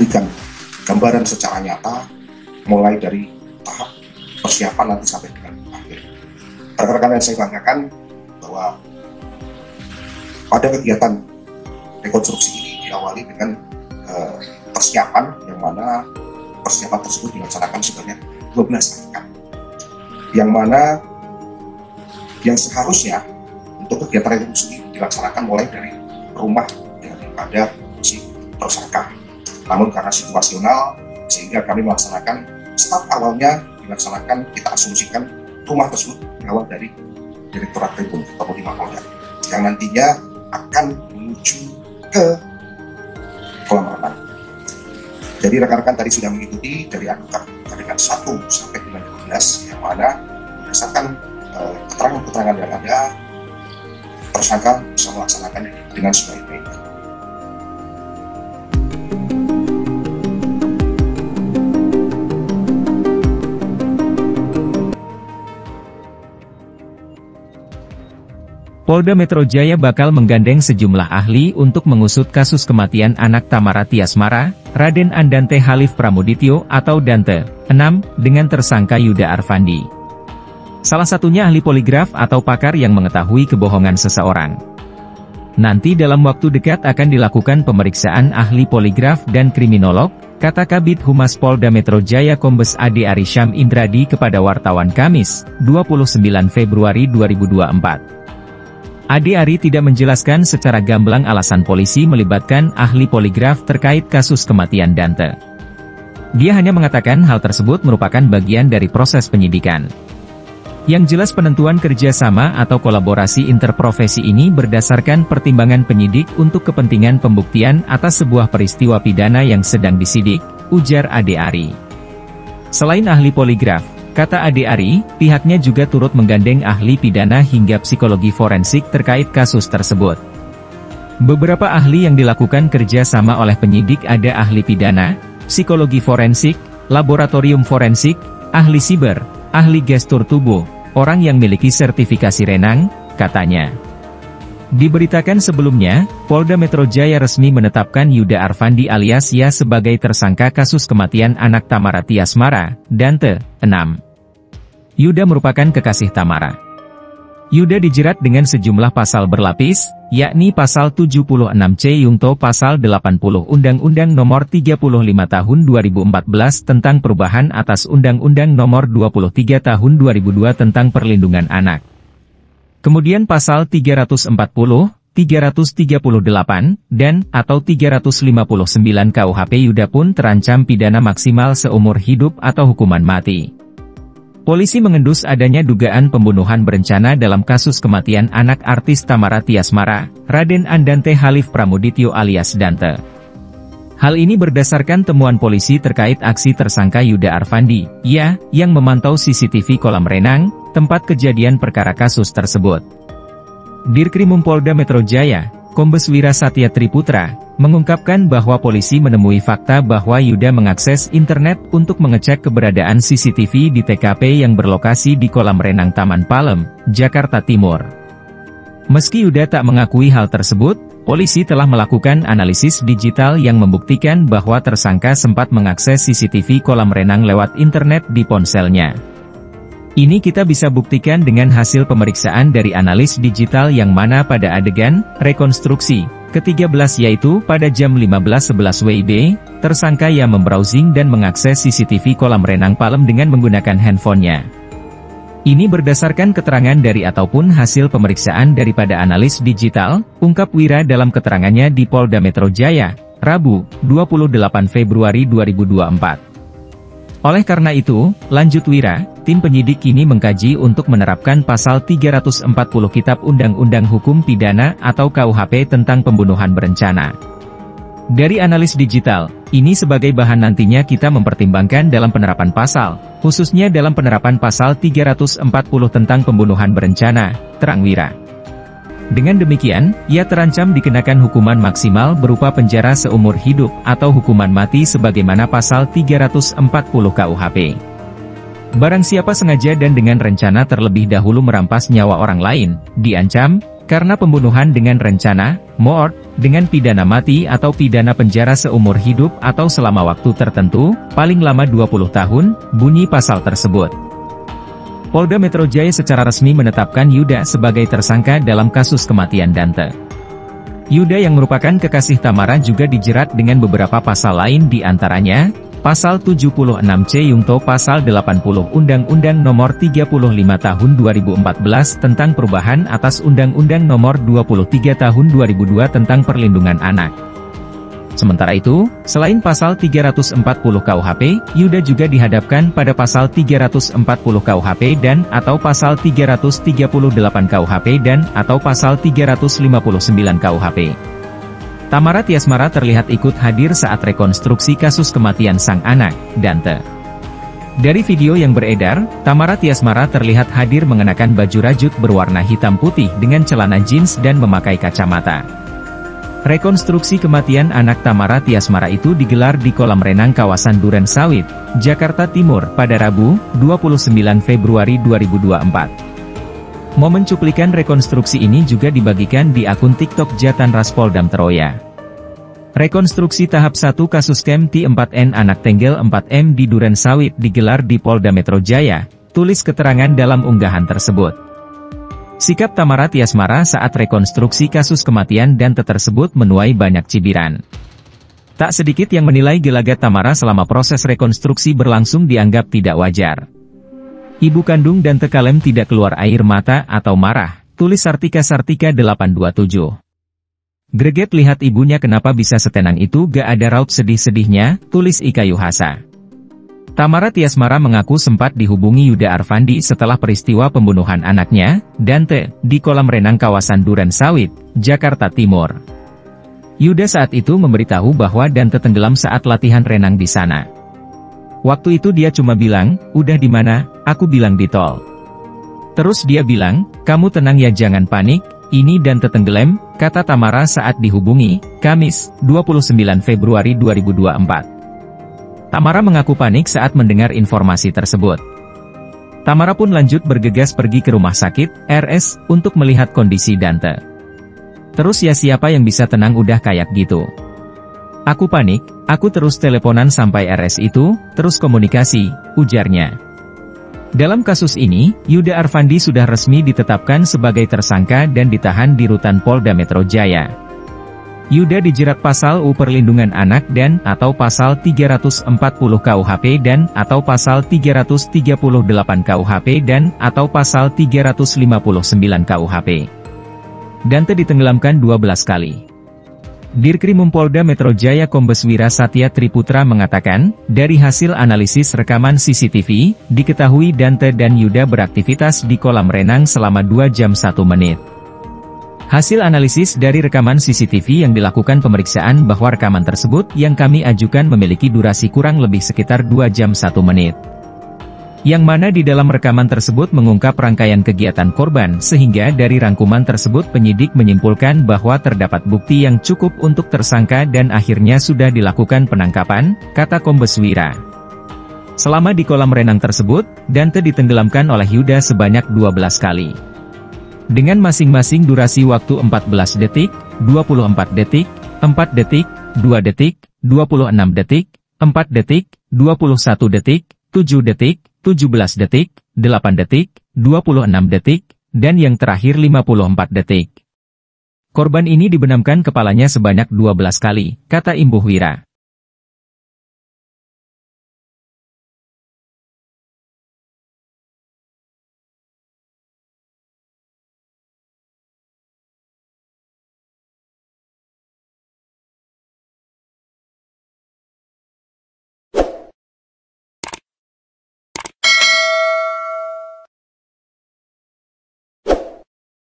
memberikan gambaran secara nyata mulai dari tahap persiapan nanti sampai dengan akhir. Rekan-rekan yang saya banggakan bahwa pada kegiatan rekonstruksi ini diawali dengan persiapan yang mana persiapan tersebut dilaksanakan sebanyak 12 rangkaian, yang mana yang seharusnya untuk kegiatan rekonstruksi dilaksanakan mulai dari rumah daripada si tersangka. Namun karena situasional sehingga kami melaksanakan start awalnya dilaksanakan, kita asumsikan rumah tersebut berawal dari Direktorat Tribun atau di Mapolda yang nantinya akan menuju ke kolam renang. Jadi rekan-rekan tadi sudah mengikuti dari adegan 1 sampai dengan 12 yang mana berdasarkan keterangan-keterangan yang ada, tersangka bisa melaksanakan dengan sebaik-baiknya. Polda Metro Jaya bakal menggandeng sejumlah ahli untuk mengusut kasus kematian anak Tamara Tiasmara, Raden Andante Halif Pramudityo atau Dante, 6, dengan tersangka Yuda Arfandi. Salah satunya ahli poligraf atau pakar yang mengetahui kebohongan seseorang. Nanti dalam waktu dekat akan dilakukan pemeriksaan ahli poligraf dan kriminolog, kata Kabid Humas Polda Metro Jaya Kombes Ade Arisham Indradi kepada wartawan Kamis, 29 Februari 2024. Ade Ari tidak menjelaskan secara gamblang alasan polisi melibatkan ahli poligraf terkait kasus kematian Dante. Dia hanya mengatakan hal tersebut merupakan bagian dari proses penyidikan. Yang jelas penentuan kerjasama atau kolaborasi interprofesi ini berdasarkan pertimbangan penyidik untuk kepentingan pembuktian atas sebuah peristiwa pidana yang sedang disidik, ujar Ade Ari. Selain ahli poligraf, kata Ade Ari, pihaknya juga turut menggandeng ahli pidana hingga psikologi forensik terkait kasus tersebut. Beberapa ahli yang dilakukan kerjasama oleh penyidik ada ahli pidana, psikologi forensik, laboratorium forensik, ahli siber, ahli gestur tubuh, orang yang memiliki sertifikasi renang, katanya. Diberitakan sebelumnya, Polda Metro Jaya resmi menetapkan Yuda Arfandi alias Ya sebagai tersangka kasus kematian anak Tamara Tiasmara, Dante, 6. Yuda merupakan kekasih Tamara. Yuda dijerat dengan sejumlah pasal berlapis, yakni pasal 76C Yungto pasal 80 Undang-Undang Nomor 35 Tahun 2014 tentang perubahan atas Undang-Undang Nomor 23 Tahun 2002 tentang perlindungan anak. Kemudian pasal 340, 338, dan atau 359 KUHP Yuda pun terancam pidana maksimal seumur hidup atau hukuman mati. Polisi mengendus adanya dugaan pembunuhan berencana dalam kasus kematian anak artis Tamara Tiasmara, Raden Andante Halif Pramudityo alias Dante. Hal ini berdasarkan temuan polisi terkait aksi tersangka Yuda Arfandi, Ya, yang memantau CCTV kolam renang, tempat kejadian perkara kasus tersebut. Dirkrimum Polda Metro Jaya, Kombes Wira Satya Triputra, mengungkapkan bahwa polisi menemui fakta bahwa Yuda mengakses internet untuk mengecek keberadaan CCTV di TKP yang berlokasi di kolam renang Taman Palem, Jakarta Timur. Meski Yuda tak mengakui hal tersebut, polisi telah melakukan analisis digital yang membuktikan bahwa tersangka sempat mengakses CCTV kolam renang lewat internet di ponselnya. Ini kita bisa buktikan dengan hasil pemeriksaan dari analis digital yang mana pada adegan rekonstruksi ke-13 yaitu pada jam 15.11 WIB, tersangka yang membrowsing dan mengakses CCTV kolam renang Palem dengan menggunakan handphonenya. Ini berdasarkan keterangan dari ataupun hasil pemeriksaan daripada analis digital, ungkap Wira dalam keterangannya di Polda Metro Jaya, Rabu, 28 Februari 2024. Oleh karena itu, lanjut Wira, tim penyidik kini mengkaji untuk menerapkan pasal 340 Kitab Undang-Undang Hukum Pidana atau KUHP tentang pembunuhan berencana. Dari analis digital, ini sebagai bahan nantinya kita mempertimbangkan dalam penerapan pasal, khususnya dalam penerapan pasal 340 tentang pembunuhan berencana, terang Wira. Dengan demikian, ia terancam dikenakan hukuman maksimal berupa penjara seumur hidup atau hukuman mati sebagaimana pasal 340 KUHP. Barang siapa sengaja dan dengan rencana terlebih dahulu merampas nyawa orang lain, diancam, karena pembunuhan dengan rencana, mord, dengan pidana mati atau pidana penjara seumur hidup atau selama waktu tertentu, paling lama 20 tahun, bunyi pasal tersebut. Polda Metro Jaya secara resmi menetapkan Yuda sebagai tersangka dalam kasus kematian Dante. Yuda yang merupakan kekasih Tamara juga dijerat dengan beberapa pasal lain di antaranya, Pasal 76C Yungto Pasal 80 Undang-Undang Nomor 35 Tahun 2014 tentang perubahan atas Undang-Undang Nomor 23 Tahun 2002 tentang perlindungan anak. Sementara itu, selain Pasal 340 KUHP, Yuda juga dihadapkan pada Pasal 340 KUHP dan atau Pasal 338 KUHP dan atau Pasal 359 KUHP. Tamara Tiasmara terlihat ikut hadir saat rekonstruksi kasus kematian sang anak, Dante. Dari video yang beredar, Tamara Tiasmara terlihat hadir mengenakan baju rajut berwarna hitam putih dengan celana jeans dan memakai kacamata. Rekonstruksi kematian anak Tamara Tiasmara itu digelar di kolam renang kawasan Duren Sawit, Jakarta Timur pada Rabu, 29 Februari 2024. Momen cuplikan rekonstruksi ini juga dibagikan di akun TikTok Jatan Ras Polda Metro Jaya. Rekonstruksi tahap 1 kasus Kem T4N anak Tenggel 4M di Duren Sawit digelar di Polda Metro Jaya, tulis keterangan dalam unggahan tersebut. Sikap Tamara Tiasmara saat rekonstruksi kasus kematian Dante tersebut menuai banyak cibiran. Tak sedikit yang menilai gelagat Tamara selama proses rekonstruksi berlangsung dianggap tidak wajar. Ibu kandung Dante Kalem tidak keluar air mata atau marah, tulis Sartika 827. Greget lihat ibunya kenapa bisa setenang itu gak ada raut sedih-sedihnya, tulis Ika Yuhasa. Tamara Tiasmara mengaku sempat dihubungi Yuda Arfandi setelah peristiwa pembunuhan anaknya, Dante, di kolam renang kawasan Duren Sawit, Jakarta Timur. Yuda saat itu memberitahu bahwa Dante tenggelam saat latihan renang di sana. Waktu itu dia cuma bilang, "Udah di mana?" Aku bilang di tol. Terus dia bilang, "Kamu tenang ya, jangan panik, ini Dante tenggelam," kata Tamara saat dihubungi, Kamis, 29 Februari 2024. Tamara mengaku panik saat mendengar informasi tersebut. Tamara pun lanjut bergegas pergi ke rumah sakit, RS, untuk melihat kondisi Dante. Terus ya siapa yang bisa tenang udah kayak gitu. Aku panik, aku terus teleponan sampai RS itu, terus komunikasi, ujarnya. Dalam kasus ini, Yuda Arfandi sudah resmi ditetapkan sebagai tersangka dan ditahan di rutan Polda Metro Jaya. Yuda dijerat pasal perlindungan anak dan atau pasal 340 KUHP dan atau pasal 338 KUHP dan atau pasal 359 KUHP. Dante ditenggelamkan 12 kali. Dirkrimum Polda Metro Jaya Kombes Wira Satya Triputra mengatakan, dari hasil analisis rekaman CCTV, diketahui Dante dan Yuda beraktivitas di kolam renang selama 2 jam 1 menit. Hasil analisis dari rekaman CCTV yang dilakukan pemeriksaan bahwa rekaman tersebut yang kami ajukan memiliki durasi kurang lebih sekitar 2 jam 1 menit. Yang mana di dalam rekaman tersebut mengungkap rangkaian kegiatan korban sehingga dari rangkuman tersebut penyidik menyimpulkan bahwa terdapat bukti yang cukup untuk tersangka dan akhirnya sudah dilakukan penangkapan, kata Kombes Wira. Selama di kolam renang tersebut, Dante ditenggelamkan oleh Yuda sebanyak 12 kali. Dengan masing-masing durasi waktu 14 detik, 24 detik, 4 detik, 2 detik, 26 detik, 4 detik, 21 detik, 7 detik, 17 detik, 8 detik, 26 detik, dan yang terakhir 54 detik. Korban ini dibenamkan kepalanya sebanyak 12 kali, kata Imbuh Wira.